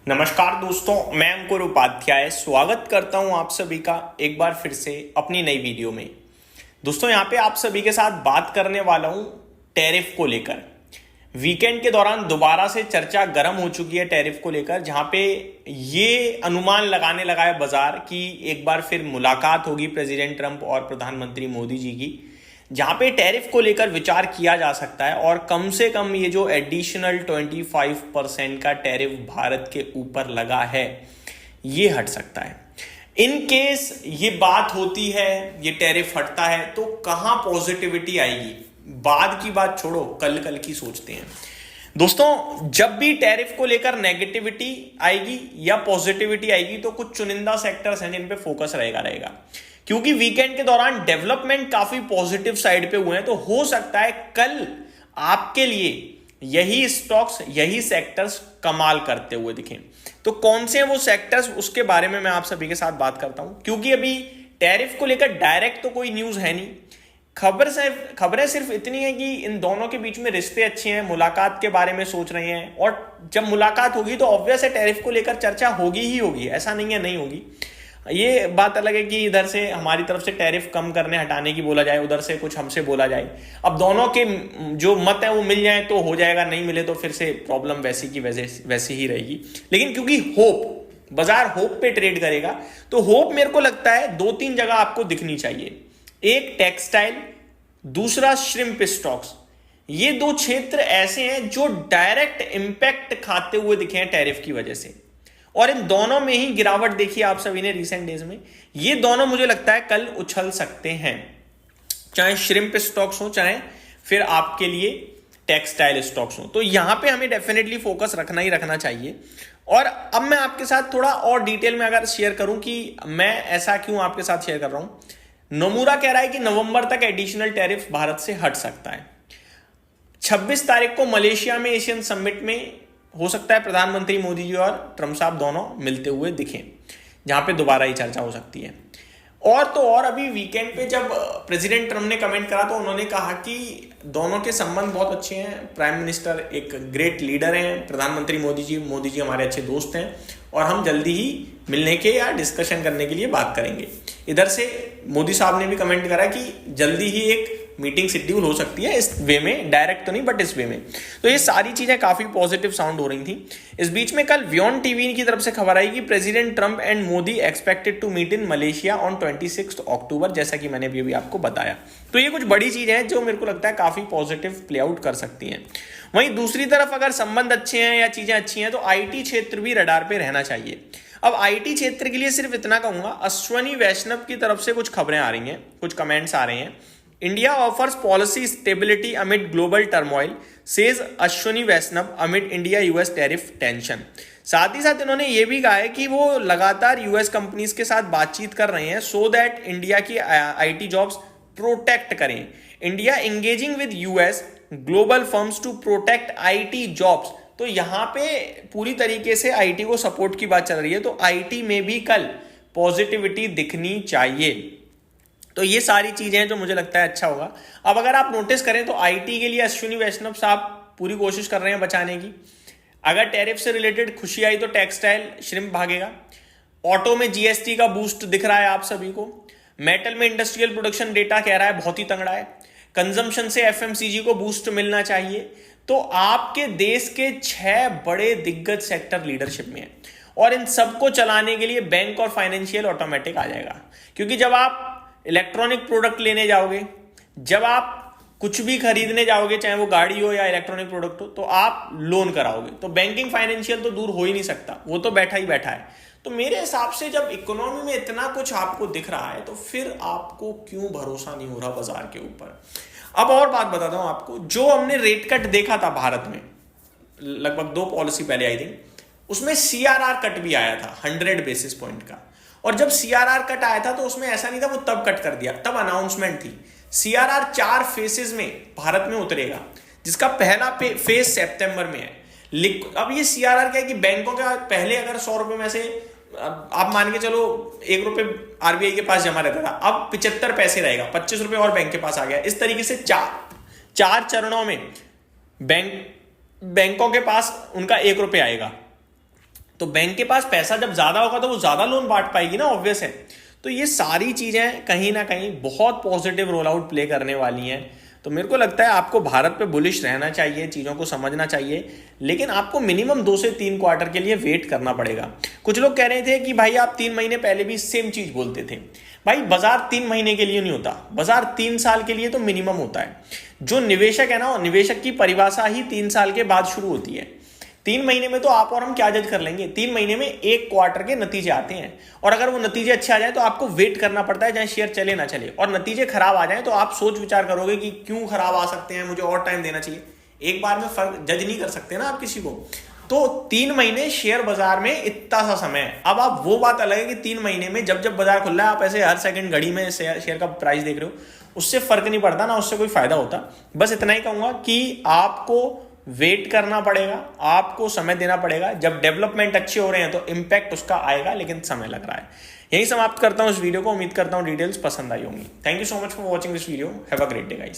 नमस्कार दोस्तों, मैं अंकुर उपाध्याय स्वागत करता हूं आप सभी का एक बार फिर से अपनी नई वीडियो में। दोस्तों यहां पे आप सभी के साथ बात करने वाला हूं टैरिफ को लेकर। वीकेंड के दौरान दोबारा से चर्चा गर्म हो चुकी है टैरिफ को लेकर, जहां पे ये अनुमान लगाने लगा है बाजार की एक बार फिर मुलाकात होगी प्रेसिडेंट ट्रंप और प्रधानमंत्री मोदी जी की, जहां पे टैरिफ को लेकर विचार किया जा सकता है और कम से कम ये जो एडिशनल 25% का टैरिफ भारत के ऊपर लगा है ये हट सकता है। इन केस ये बात होती है, ये टैरिफ हटता है तो कहां पॉजिटिविटी आएगी, बाद की बात छोड़ो, कल की सोचते हैं। दोस्तों जब भी टैरिफ को लेकर नेगेटिविटी आएगी या पॉजिटिविटी आएगी तो कुछ चुनिंदा सेक्टर्स हैं जिन पे फोकस रहेगा, क्योंकि वीकेंड के दौरान डेवलपमेंट काफी पॉजिटिव साइड पे हुए हैं, तो हो सकता है कल आपके लिए यही स्टॉक्स, यही सेक्टर्स कमाल करते हुए दिखें। तो कौन से हैं वो सेक्टर्स, उसके बारे में मैं आप सभी के साथ बात करता हूं, क्योंकि अभी टैरिफ को लेकर डायरेक्ट तो कोई न्यूज है नहीं। खबरें सिर्फ इतनी है कि इन दोनों के बीच में रिश्ते अच्छे हैं, मुलाकात के बारे में सोच रहे हैं, और जब मुलाकात होगी तो ऑब्वियस है टैरिफ को लेकर चर्चा होगी ही होगी, ऐसा नहीं है नहीं होगी। ये बात अलग है कि इधर से हमारी तरफ से टैरिफ कम करने हटाने की बोला जाए, उधर से कुछ हमसे बोला जाए। अब दोनों के जो मत है वो मिल जाए तो हो जाएगा, नहीं मिले तो फिर से प्रॉब्लम वैसी की वैसी ही रहेगी। लेकिन क्योंकि बाजार होप पे ट्रेड करेगा, तो होप मेरे को लगता है दो तीन जगह आपको दिखनी चाहिए। एक टेक्सटाइल, दूसरा श्रिम्प स्टॉक्स। ये दो क्षेत्र ऐसे हैं जो डायरेक्ट इंपैक्ट खाते हुए दिखे हैं टैरिफ की वजह से, और इन दोनों में ही गिरावट देखी आप सभी ने रिसेंट डेज में। ये दोनों मुझे लगता है कल उछल सकते हैं, चाहे श्रिम्प स्टॉक्स हो चाहे फिर आपके लिए टेक्सटाइल स्टॉक्स हो। तो यहां पे हमें डेफिनेटली फोकस रखना ही रखना चाहिए। और अब मैं आपके साथ थोड़ा और डिटेल में अगर शेयर करूं कि मैं ऐसा क्यों आपके साथ शेयर कर रहा हूं। नोमुरा कह रहा है कि नवंबर तक एडिशनल टैरिफ भारत से हट सकता है। 26 तारीख को मलेशिया में एशियन समिट में हो सकता है प्रधानमंत्री मोदी जी और ट्रंप साहब दोनों मिलते हुए दिखें, जहां पे दोबारा ही चर्चा हो सकती है। और तो और अभी वीकेंड पे जब प्रेसिडेंट ट्रंप ने कमेंट करा तो उन्होंने कहा कि दोनों के संबंध बहुत अच्छे हैं, प्राइम मिनिस्टर एक ग्रेट लीडर हैं, प्रधानमंत्री मोदी जी हमारे अच्छे दोस्त हैं, और हम जल्दी ही मिलने के या डिस्कशन करने के लिए बात करेंगे। इधर से मोदी साहब ने भी कमेंट करा कि जल्दी ही एक मीटिंग शेड्यूल हो सकती है, इस वे में, डायरेक्ट तो नहीं बट इस वे में। तो ये सारी चीजें काफी पॉजिटिव साउंड हो रही थी। इस बीच में कल व्योन टीवी की तरफ से खबर आई कि president Trump and Modi expected to meet in Malaysia on 26 October, जैसा कि मैंने अभी आपको बताया। तो ये कुछ बड़ी चीजें हैं जो मेरे को लगता है काफी पॉजिटिव प्ले आउट कर सकती हैं। वहीं दूसरी तरफ अगर संबंध अच्छे हैं या चीजें अच्छी हैं तो आईटी क्षेत्र भी रडार पे रहना चाहिए। अब आईटी क्षेत्र के लिए सिर्फ इतना कहूंगा, अश्वनी वैष्णव की तरफ से कुछ खबरें आ रही हैं, कुछ कमेंट्स आ रहे हैं। India offers policy stability amid global turmoil, says Ashwini Vaishnaw amid India US tariff tension. साथ ही साथ इन्होंने ये भी कहा है कि वो लगातार यूएस कंपनीज के साथ बातचीत कर रहे हैं सो दैट इंडिया की आईटी जॉब्स प्रोटेक्ट करें। India engaging with US global firms to protect IT jobs. तो यहां पे पूरी तरीके से आईटी को सपोर्ट की बात चल रही है, तो आईटी में भी कल पॉजिटिविटी दिखनी चाहिए। तो ये सारी चीजें हैं जो मुझे लगता है अच्छा होगा। अब अगर आप नोटिस करें तो आईटी के लिए अश्विनी वैष्णव साहब पूरी कोशिश कर रहे हैं बचाने की। अगर टैरिफ से रिलेटेड खुशी आई तो टेक्सटाइल, श्रिम्प भागेगा। ऑटो में जीएसटी का बूस्ट दिख रहा है आप सभी को। मेटल में इंडस्ट्रियल प्रोडक्शन डेटा कह रहा है बहुत ही तगड़ा है। कंजम्पशन से एफएमसीजी को बूस्ट मिलना चाहिए। तो आपके देश के 6 बड़े दिग्गज सेक्टर लीडरशिप में है, और इन सबको चलाने के लिए बैंक और फाइनेंशियल ऑटोमेटिक आ जाएगा। क्योंकि जब आप इलेक्ट्रॉनिक प्रोडक्ट लेने जाओगे, जब आप कुछ भी खरीदने जाओगे, चाहे वो गाड़ी हो या इलेक्ट्रॉनिक प्रोडक्ट हो, तो आप लोन कराओगे। तो बैंकिंग फाइनेंशियल तो दूर हो ही नहीं सकता, वो तो बैठा ही बैठा है। तो मेरे हिसाब से जब इकोनॉमी में इतना कुछ आपको दिख रहा है तो फिर आपको क्यों भरोसा नहीं हो रहा बाजार के ऊपर। अब और बात बताता हूं आपको, जो हमने रेट कट देखा था भारत में लगभग 2 पॉलिसी पहले आई थी, उसमें सीआरआर कट भी आया था 100 बेसिस पॉइंट का। और जब सीआरआर कट आया था तो उसमें ऐसा नहीं था वो तब कट कर दिया, तब अनाउंसमेंट थी। सीआरआर 4 फेसेस में भारत में उतरेगा, जिसका पहला फेज सितंबर में है। अब ये सीआरआर क्या है कि बैंकों का पहले अगर 100 रुपए में से आप मान के चलो 1 रुपए आरबीआई के पास जमा रहता था, अब 75 पैसे रहेगा, 25 रुपए और बैंक के पास आ गया। इस तरीके से चार चरणों में बैंकों के पास उनका 1 रुपए आएगा। तो बैंक के पास पैसा जब ज्यादा होगा तो वो ज्यादा लोन बांट पाएगी ना, ऑब्वियस है। तो ये सारी चीजें कहीं ना कहीं बहुत पॉजिटिव रोल आउट प्ले करने वाली हैं। तो मेरे को लगता है आपको भारत पे बुलिश रहना चाहिए, चीजों को समझना चाहिए, लेकिन आपको मिनिमम 2 से 3 क्वार्टर के लिए वेट करना पड़ेगा। कुछ लोग कह रहे थे कि भाई आप 3 महीने पहले भी सेम चीज बोलते थे। भाई बाजार 3 महीने के लिए नहीं होता, बाजार 3 साल के लिए तो मिनिमम होता है। जो निवेशक है ना, निवेशक की परिभाषा ही 3 साल के बाद शुरू होती है। 3 महीने में तो आप और हम क्या जज कर लेंगे। 3 महीने में 1 क्वार्टर के नतीजे आते हैं, और अगर वो नतीजे अच्छे आ जाए तो आपको वेट करना पड़ता है, चाहे शेयर चले ना चले। और नतीजे खराब आ जाए तो आप सोच विचार करोगे कि क्यों खराब आ सकते हैं, मुझे और टाइम देना चाहिए। एक बार में फर्क जज नहीं कर सकते ना आप किसी को। तो 3 महीने शेयर बाजार में इतना सा समय है। अब आप वो बात अलग है कि 3 महीने में जब जब बाजार खुल रहा है आप ऐसे हर सेकंड घड़ी में शेयर का प्राइस देख रहे हो, उससे फर्क नहीं पड़ता ना, उससे कोई फायदा होता। बस इतना ही कहूंगा कि आपको वेट करना पड़ेगा, आपको समय देना पड़ेगा। जब डेवलपमेंट अच्छे हो रहे हैं तो इंपैक्ट उसका आएगा, लेकिन समय लग रहा है। यही समाप्त करता हूं इस वीडियो को। उम्मीद करता हूं डिटेल्स पसंद आई होंगी। Thank you so much for watching this video. Have a great day guys.